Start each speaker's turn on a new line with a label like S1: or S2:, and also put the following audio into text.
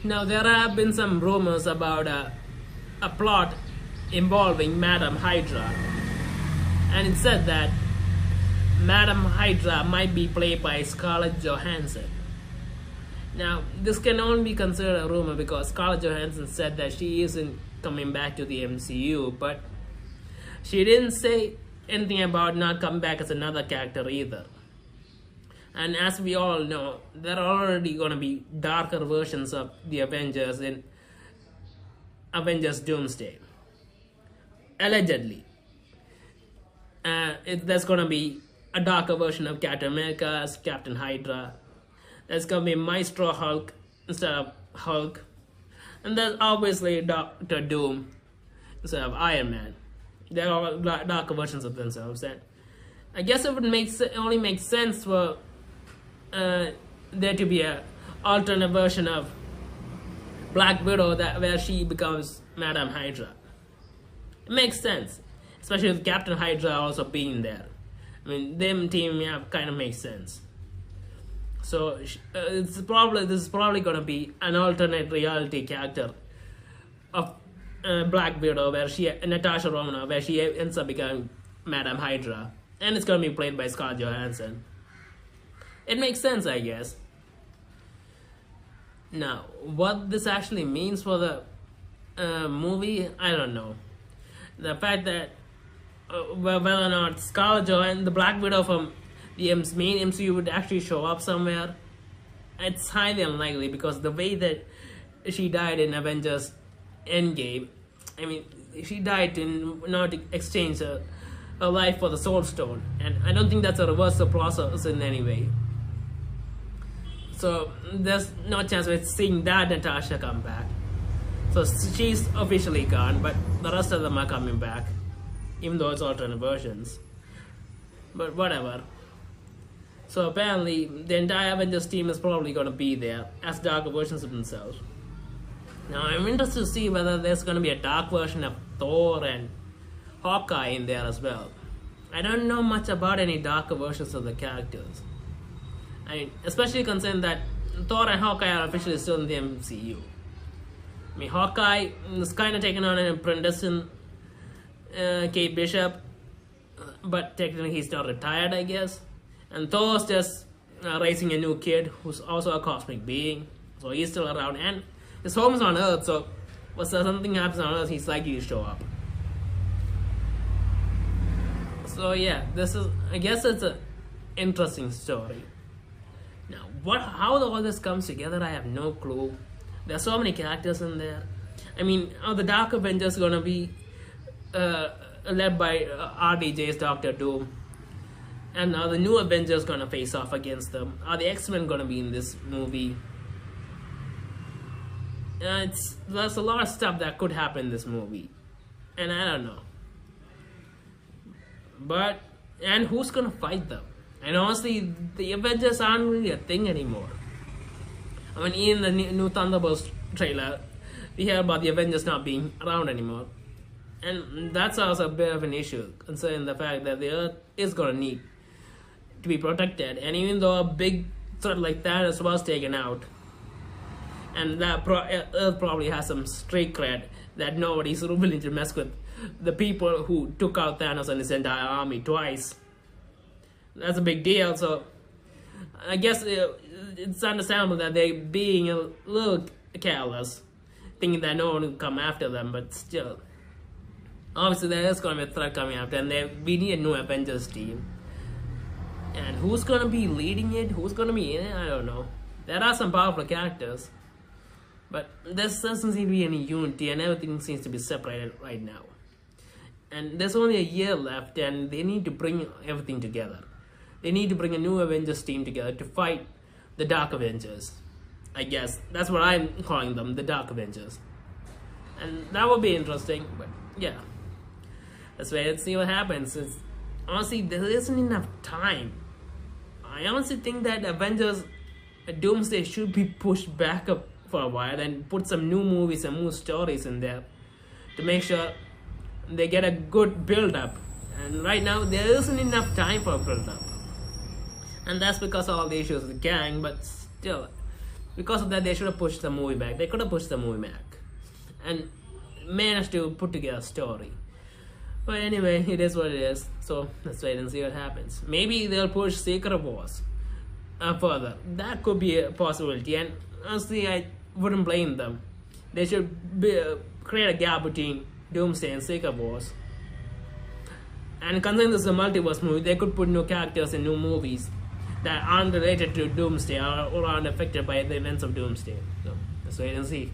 S1: Now, there have been some rumors about a plot involving Madam Hydra, and it said that Madam Hydra might be played by Scarlett Johansson. Now, this can only be considered a rumor because Scarlett Johansson said that she isn't coming back to the MCU, but she didn't say anything about not coming back as another character either. And as we all know, there are already going to be darker versions of the Avengers in Avengers Doomsday. Allegedly. There's going to be a darker version of Captain America as Captain Hydra. There's going to be Maestro Hulk instead of Hulk. And there's obviously Doctor Doom instead of Iron Man. They're all darker versions of themselves. And I guess it would only make sense for there to be a alternate version of Black Widow where she becomes Madam Hydra. It makes sense, especially with Captain Hydra also being there. I mean, them teaming up kind of makes sense. So this is probably going to be an alternate reality character of Black Widow, where Natasha Romanoff, where she ends up becoming Madam Hydra, and it's going to be played by Scarlett Johansson. It makes sense, I guess. Now, what this actually means for the movie, I don't know. The fact that whether or not Scarlett Johansson, the Black Widow from the main MCU, would actually show up somewhere, it's highly unlikely because the way that she died in Avengers Endgame, I mean, she died in not to exchange her life for the Soul Stone, and I don't think that's a reversal process in any way. So there's no chance of seeing that Natasha come back. So she's officially gone, but the rest of them are coming back, even though it's alternate versions. But whatever. So apparently the entire Avengers team is probably going to be there as darker versions of themselves. Now I'm interested to see whether there's going to be a dark version of Thor and Hawkeye in there as well. I don't know much about any darker versions of the characters. I mean, especially considering that Thor and Hawkeye are officially still in the MCU. I mean, Hawkeye is kind of taking on an apprentice in Kate Bishop, but technically he's not retired, I guess. And Thor's just raising a new kid who's also a cosmic being, so he's still around. And his home's on Earth, so if something happens on Earth, he's likely to show up. So yeah, I guess it's an interesting story. Now, how all this comes together, I have no clue. There's so many characters in there. I mean, are the Dark Avengers going to be led by RDJ's Doctor Doom? And are the new Avengers going to face off against them? Are the X-Men going to be in this movie? There's a lot of stuff that could happen in this movie. And I don't know. And who's going to fight them? And honestly, the Avengers aren't really a thing anymore. I mean, in the new Thunderbolts trailer, we hear about the Avengers not being around anymore. And that's also a bit of an issue, considering the fact that the Earth is going to need to be protected. And even though a big threat like Thanos was taken out, and that Earth probably has some street cred that nobody's willing to mess with the people who took out Thanos and his entire army twice. That's a big deal, so I guess it's understandable that they're being a little careless, thinking that no one will come after them, but still. Obviously, there is going to be a threat coming after, and we need a new Avengers team. And who's going to be leading it? Who's going to be in it? I don't know. There are some powerful characters, but there doesn't seem to be any unity, and everything seems to be separated right now. And there's only a year left, and they need to bring everything together. They need to bring a new Avengers team together to fight the Dark Avengers. I guess that's what I'm calling them, the Dark Avengers. And that would be interesting, but yeah. Let's wait and see what happens. Honestly, there isn't enough time. I honestly think that Avengers Doomsday should be pushed back up for a while and put some new movies and new stories in there to make sure they get a good build-up. And right now, there isn't enough time for a build-up. And that's because of all the issues with the gang, but still, because of that, they should have pushed the movie back. They could have pushed the movie back and managed to put together a story. But anyway, it is what it is. So let's wait and see what happens. Maybe they'll push Secret Wars further. That could be a possibility. And honestly, I wouldn't blame them. They should create a gap between Doomsday and Secret Wars. And considering this is a multiverse movie, they could put new characters in new movies that aren't related to Doomsday or aren't affected by the events of Doomsday. So let's wait and see.